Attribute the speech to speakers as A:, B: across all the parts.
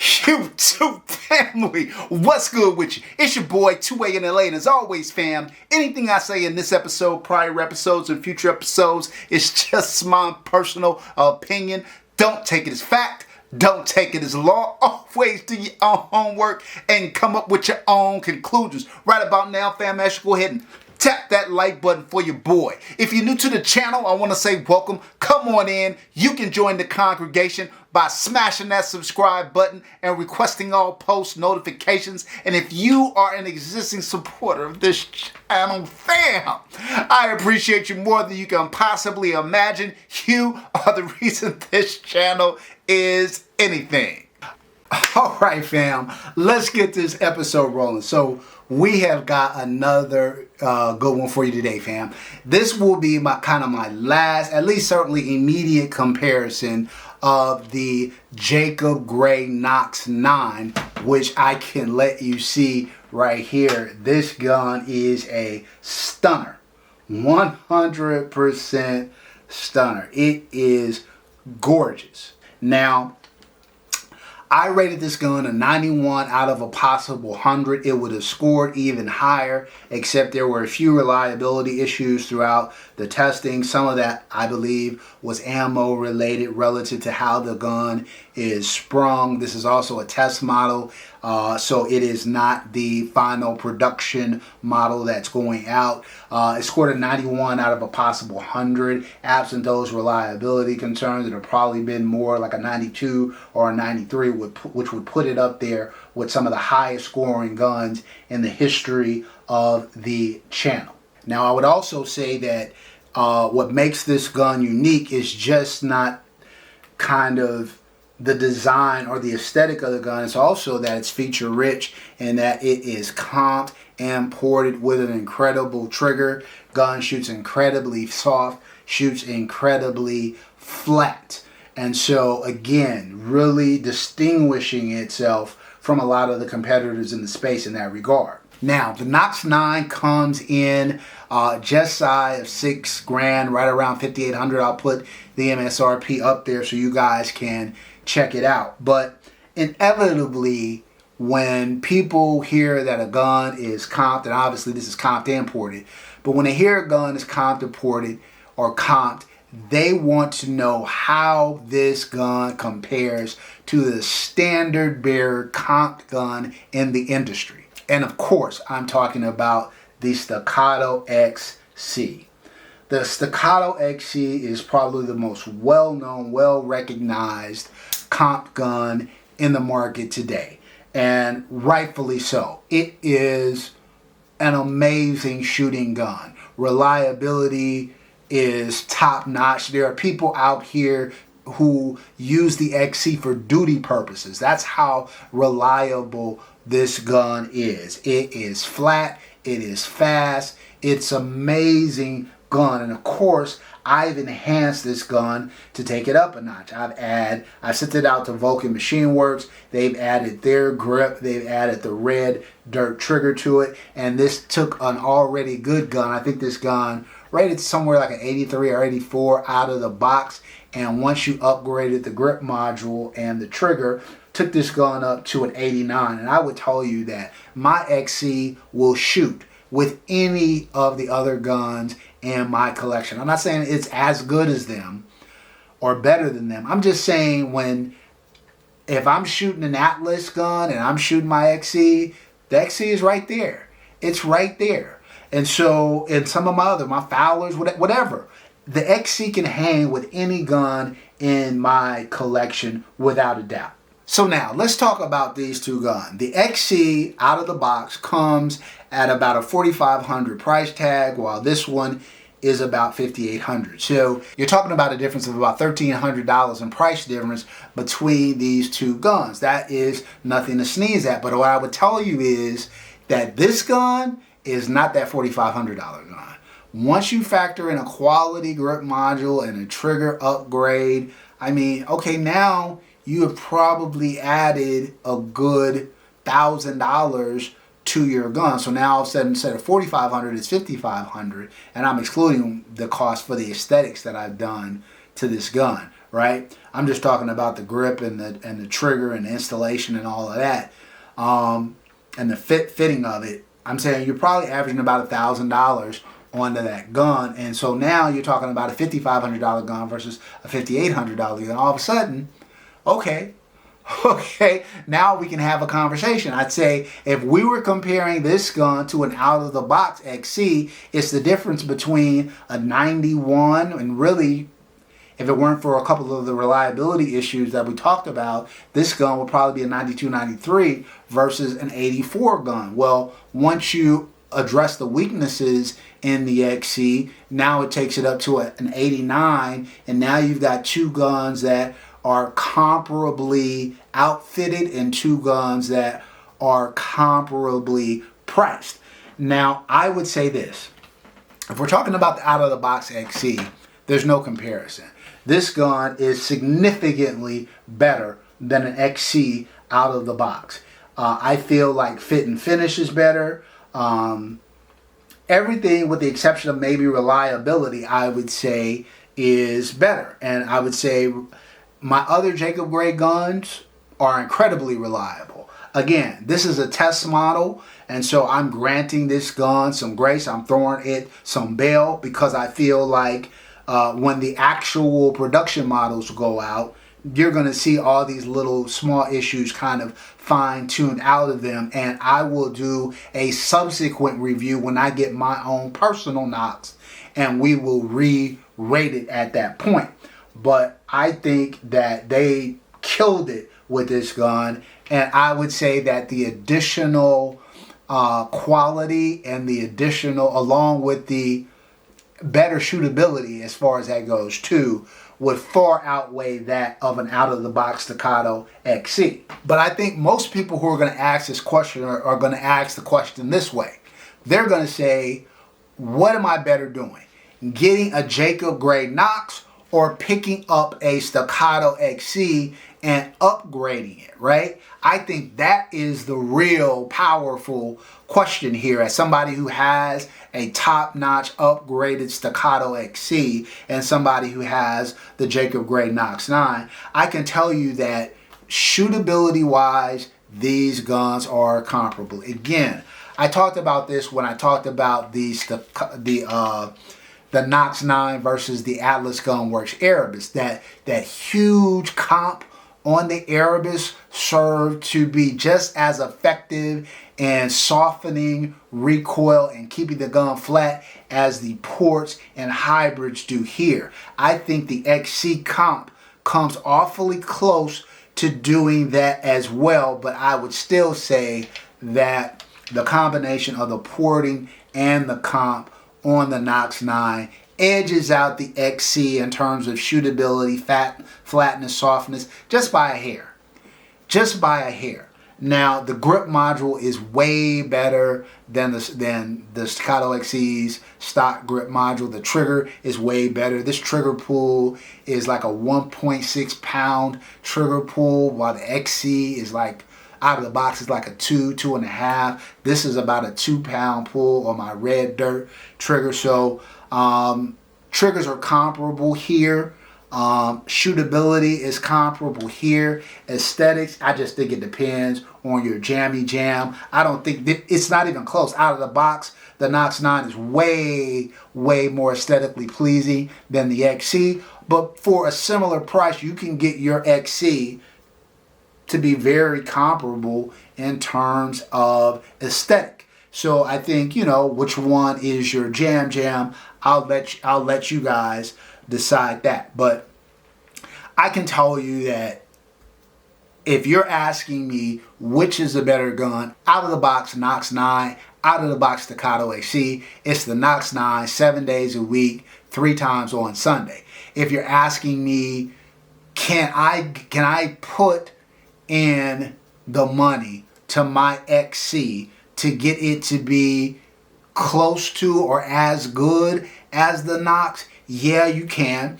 A: YouTube family, what's good with you? It's your boy 2A in LA, and as always, fam, anything I say in this episode, prior episodes, and future episodes is just my personal opinion. Don't take it as fact. Don't take it as law. Always do your own homework and come up with your own conclusions. Right about now, fam, I should go ahead and tap that like button for your boy. If you're new to the channel, I want to say welcome. Come on in. You can join the congregation by smashing that subscribe button and requesting all post notifications. And if you are an existing supporter of this channel, fam, I appreciate you more than you can possibly imagine. You are the reason this channel is anything. All right, fam, let's get this episode rolling. So we have got another good one for you today, fam. This will be my last, at least certainly immediate comparison of the Jacob Grey Nox9, which I can let you see right here. This gun is a stunner, 100% stunner. It is gorgeous. Now, I rated this gun a 91 out of a possible 100. It would have scored even higher, except there were a few reliability issues throughout the testing. Some of that, I believe, was ammo related relative to how the gun is sprung. This is also a test model, so it is not the final production model that's going out. It scored a 91 out of a possible 100. Absent those reliability concerns, it would have probably been more like a 92 or a 93, which would put it up there with some of the highest scoring guns in the history of the channel. Now, I would also say that what makes this gun unique is just not kind of the design or the aesthetic of the gun. It's also that it's feature rich and that it is comped and ported with an incredible trigger. Gun shoots incredibly soft, shoots incredibly flat. And so, again, really distinguishing itself from a lot of the competitors in the space in that regard. Now, the Nox9 comes in just shy of $6,000, right around $5,800. I'll put the MSRP up there so you guys can check it out. But inevitably, when people hear that a gun is comped, and obviously this is comped and ported, but when they hear a gun is comped or ported or comped, they want to know how this gun compares to the standard bearer comped gun in the industry. And of course, I'm talking about the Staccato XC. The Staccato XC is probably the most well-known, well-recognized comp gun in the market today. And rightfully so. It is an amazing shooting gun. Reliability is top-notch. There are people out here who use the XC for duty purposes. That's how reliable this gun is. It is flat, it is fast, it's amazing gun. And of course, I've enhanced this gun to take it up a notch. I sent it out to Vulcan Machine Works. They've added their grip, they've added the red dirt trigger to it, and this took an already good gun. I think this gun rated somewhere like an 83 or 84 out of the box, and once you upgraded the grip module and the trigger, took this gun up to an 89. And I would tell you that my XC will shoot with any of the other guns in my collection. I'm not saying it's as good as them or better than them. I'm just saying if I'm shooting an Atlas gun and I'm shooting my XC, the XC is right there. It's right there. And so, in some of my Fowlers, whatever, the XC can hang with any gun in my collection without a doubt. So now, let's talk about these two guns. The XC out of the box comes at about a $4,500 price tag, while this one is about $5,800. So you're talking about a difference of about $1,300 in price difference between these two guns. That is nothing to sneeze at. But what I would tell you is that this gun is not that $4,500 gun. Once you factor in a quality grip module and a trigger upgrade, I mean, okay, now you have probably added a good $1,000 to your gun. So now all of a sudden, instead of $4,500, it's $5,500, and I'm excluding the cost for the aesthetics that I've done to this gun. right? I'm just talking about the grip and the trigger and the installation and all of that, and the fitting of it. I'm saying you're probably averaging about $1,000 onto that gun, and so now you're talking about a $5,500 gun versus a $5,800 gun. All of a sudden, okay, now we can have a conversation. I'd say if we were comparing this gun to an out-of-the-box XC, it's the difference between a 91 and really, if it weren't for a couple of the reliability issues that we talked about, this gun would probably be a 92, 93 versus an 84 gun. Well, once you address the weaknesses in the XC, now it takes it up to an 89, and now you've got two guns that are comparably outfitted and two guns that are comparably priced. Now, I would say this. If we're talking about the out-of-the-box XC, there's no comparison. This gun is significantly better than an XC out of the box. I feel like fit and finish is better. Everything with the exception of maybe reliability, I would say, is better. And I would say my other Jacob Grey guns are incredibly reliable. Again, this is a test model, and so I'm granting this gun some grace. I'm throwing it some bail because I feel like when the actual production models go out, you're going to see all these little small issues kind of fine-tuned out of them, and I will do a subsequent review when I get my own personal Knox, and we will re-rate it at that point. But I think that they killed it with this gun, and I would say that the additional quality and the additional, along with the better shootability as far as that goes too, would far outweigh that of an out-of-the-box Staccato XC. But I think most people who are going to ask this question are going to ask the question this way. They're going to say, what am I better doing? Getting a Jacob Grey Nox or picking up a Staccato XC and upgrading it, right? I think that is the real powerful question here. As somebody who has a top-notch upgraded Staccato XC and somebody who has the Jacob Grey Nox9, I can tell you that shootability-wise, these guns are comparable. Again, I talked about this when I talked about the Nox9 versus the Atlas Gunworks Erebus. That huge comp on the Erebus served to be just as effective in softening recoil and keeping the gun flat as the ports and hybrids do here. I think the XC comp comes awfully close to doing that as well, but I would still say that the combination of the porting and the comp on the Nox9 edges out the XC in terms of shootability, flatness, softness, just by a hair. Just by a hair. Now, the grip module is way better than the Staccato XC's stock grip module. The trigger is way better. This trigger pull is like a 1.6 pound trigger pull, while the XC is like, out of the box, is like a 2.5. This is about a 2 pound pull on my red dirt trigger. So triggers are comparable here. Shootability is comparable here. Aesthetics, I just think it depends on your jammy jam. I don't think it's not even close. Out of the box, the Nox9 is way more aesthetically pleasing than the XC. But for a similar price, you can get your XC to be very comparable in terms of aesthetic. So I think, you know, which one is your jam. I'll let you guys decide that. But I can tell you that if you're asking me which is the better gun, out of the box Nox9, out of the box Staccato XC, it's the Nox9 7 days a week, 3 times on Sunday. If you're asking me, can I put in the money to my XC to get it to be close to or as good as the Nox? Yeah, you can.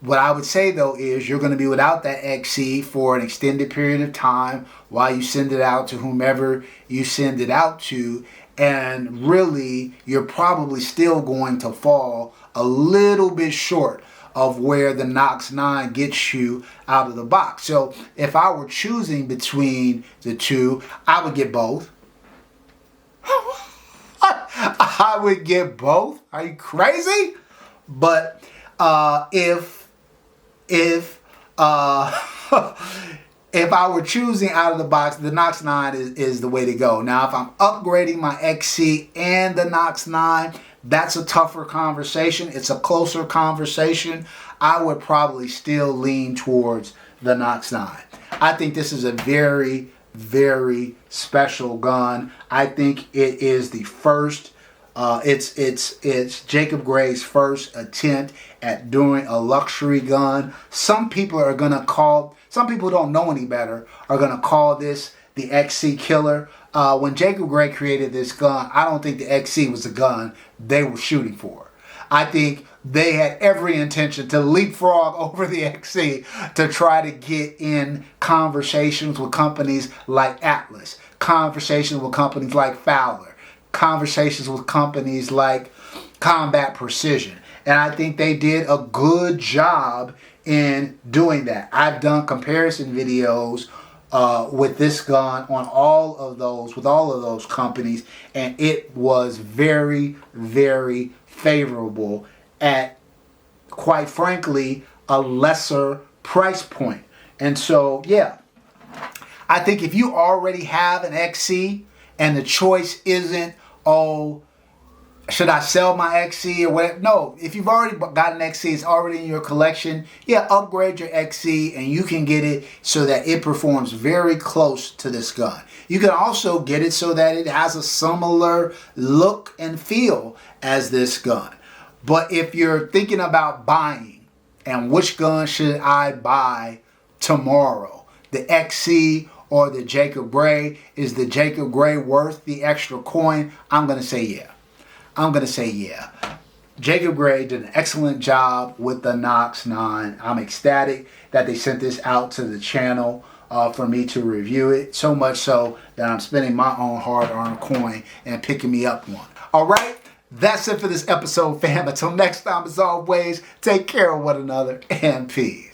A: What I would say though is you're going to be without that XC for an extended period of time while you send it out to whomever you send it out to, and really you're probably still going to fall a little bit short of where the Nox9 gets you out of the box. So if I were choosing between the two, I would get both. I would get both. Are you crazy? But if I were choosing out of the box, the Nox9 is the way to go. Now, if I'm upgrading my XC and the Nox9, that's a tougher conversation. It's a closer conversation. I would probably still lean towards the Nox9. I think this is a very, very special gun. I think it is the first. It's Jacob Gray's first attempt at doing a luxury gun. Some people don't know any better, are gonna call this the XC killer. When Jacob Grey created this gun, I don't think the XC was the gun they were shooting for. I think they had every intention to leapfrog over the XC to try to get in conversations with companies like Atlas, conversations with companies like Fowler, conversations with companies like Combat Precision. And I think they did a good job in doing that. I've done comparison videos with this gun on with all of those companies, and it was very, very favorable at, quite frankly, a lesser price point. And so, yeah, I think if you already have an XC and the choice isn't, oh, should I sell my XC or whatever? No, if you've already got an XC, it's already in your collection, yeah, upgrade your XC and you can get it so that it performs very close to this gun. You can also get it so that it has a similar look and feel as this gun. But if you're thinking about buying and which gun should I buy tomorrow, the XC or the Jacob Grey, is the Jacob Grey worth the extra coin? I'm going to say yeah. I'm going to say yeah. Jacob Grey did an excellent job with the Nox9. I'm ecstatic that they sent this out to the channel for me to review it. So much so that I'm spending my own hard-earned coin and picking me up one. All right, that's it for this episode, fam. Until next time, as always, take care of one another and peace.